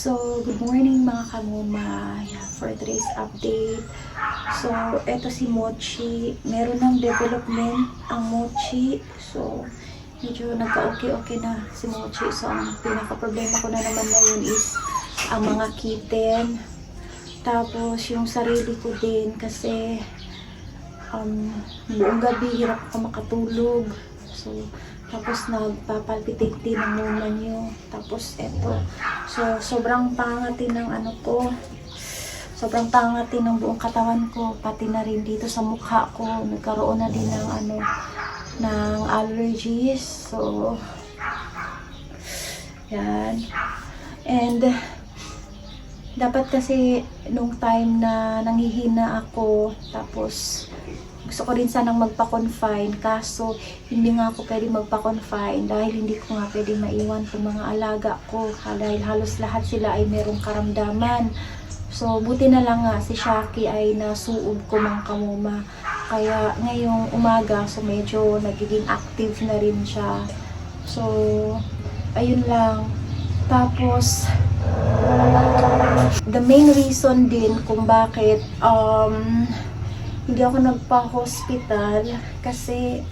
So, good morning mga kamuma. For today's update. So, eto si Mochi. Meron ng development ang Mochi. So, medyo nagka-okay na si Mochi. So, ang pinaka-problema ko na naman ngayon is ang mga kitten. Tapos, yung sarili ko din kasi buong gabi hirap ako makatulog. So, tapos nagpapalpitate din ang mama nyo. Tapos eto. So, sobrang pangat din ng ano ko. Sobrang pangat din ng buong katawan ko. Pati na rin dito sa mukha ko. Nagkaroon na din ng ng allergies. So, yan. And, dapat kasi nung time na nanghihina ako, tapos gusto ko rin sanang magpa-confine, kaso hindi nga ako pwede magpa-confine dahil hindi ko nga pwede maiwan itong mga alaga ko dahil halos lahat sila ay merong karamdaman. So, buti na lang nga si Shaki ay nasuob ko mga kamuma. Kaya ngayong umaga, so medyo nagiging active na rin siya. So, ayun lang. Tapos, the main reason din kung bakit hindi ako nagpa-hospital kasi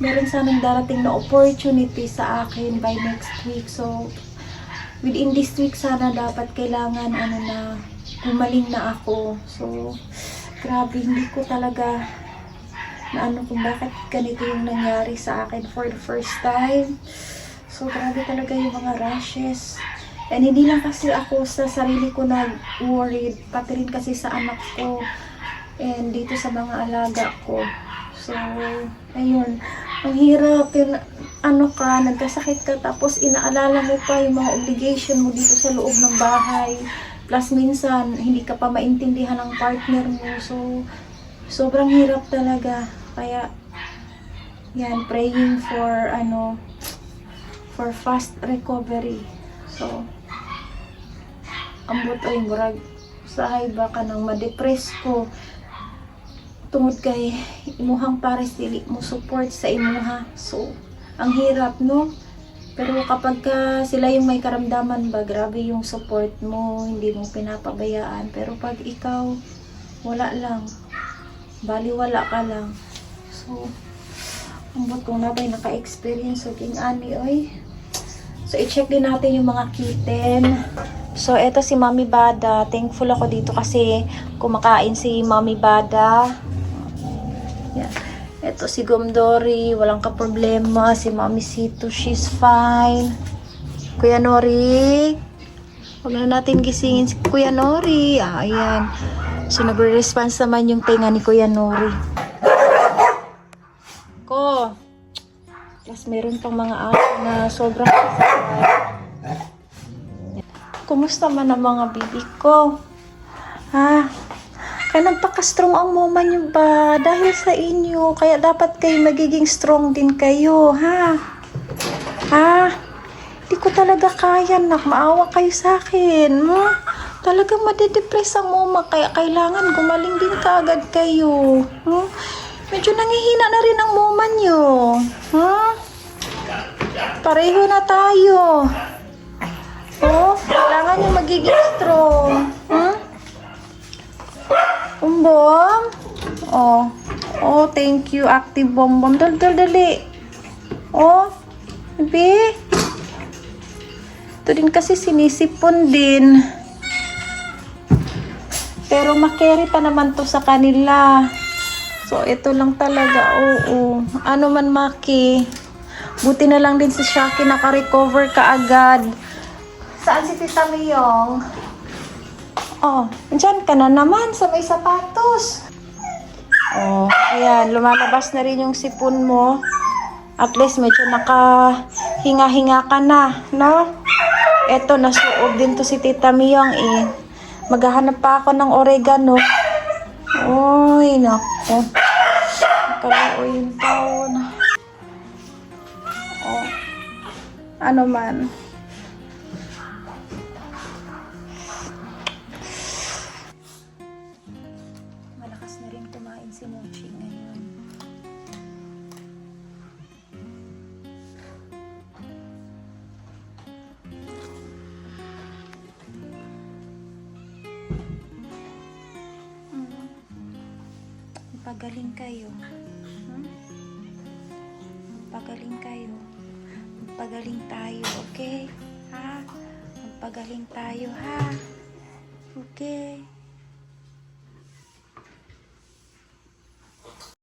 meron sanang darating na opportunity sa akin by next week. So, within this week sana dapat kailangan gumaling na ako. So, grabe, hindi ko talaga na kung bakit ganito yung nangyari sa akin for the first time. So, grabe talaga yung mga rashes. And hindi lang kasi ako sa sarili ko nag-worried, pati rin kasi sa anak ko. And dito sa mga alaga ko. So, ayun. Ang hirap. Nagkasakit ka tapos inaalala mo pa yung mga obligation mo dito sa loob ng bahay. Plus minsan, hindi ka pa maintindihan ng partner mo. So, sobrang hirap talaga. Kaya, yan, praying for fast recovery. So, ambot ay murag sahay ba ka nang ma-depress ko tungod kay imuhang pares dili mo support sa imuha. So, ang hirap, no? Pero kapag sila yung may karamdaman ba, grabe yung support mo, hindi mo pinapabayaan. Pero pag ikaw, wala lang. Baliwala ka lang. So, ambot kong nabay naka-experience so king ani, oy. So, i-check din natin yung mga kitten. So, eto si Mami Bada. Thankful ako dito kasi kumakain si Mami Bada. Yan. Eto si Gomdori. Walang ka-problema. Si Mami Sito, she's fine. Kuya Nori. Huwag na natin gisingin si Kuya Nori. Ayan. So, nagre-response naman yung tinga ni Kuya Nori. Ko. Tapos meron pang mga aso na sobrang kasakay. Kumusta man ang mga bibi ko? Ha? Kaya nagpaka-strong ang mama niyo ba? Dahil sa inyo. Kaya dapat kayo magiging strong din kayo. Ha? Ha? Di ko talaga kaya, nak. Maawa kayo sa akin. Talagang madedepress ang mama. Kaya kailangan gumaling din kaagad kayo. Medyo nangihina na rin ang mama niyo. Pareho na tayo. Kailangan niyo magiging strong. Umbong? Thank you, Active Bombom. Dali. Baby. Ito din kasi sinisipon din. Pero makarry pa naman to sa kanila. So, ito lang talaga. Ano man, Maki. Buti na lang din si Shaki naka-recover ka agad. Saan si Tita Miyong? Andyan ka na naman sa may sapatos. Ayan, lumalabas na rin yung sipon mo. At least medyo nakahinga-hinga ka na, no? Eto, nasuob din to si Tita Miyong Maghahanap pa ako ng oregano. Uy, naku. Nakalaoy yung taon. Ano man. Malakas na rin kumain si Mochi ngayon. Pagaling kayo. Pagaling kayo. Pagaling tayo, okay? Ha? Pagaling tayo, ha? Okay.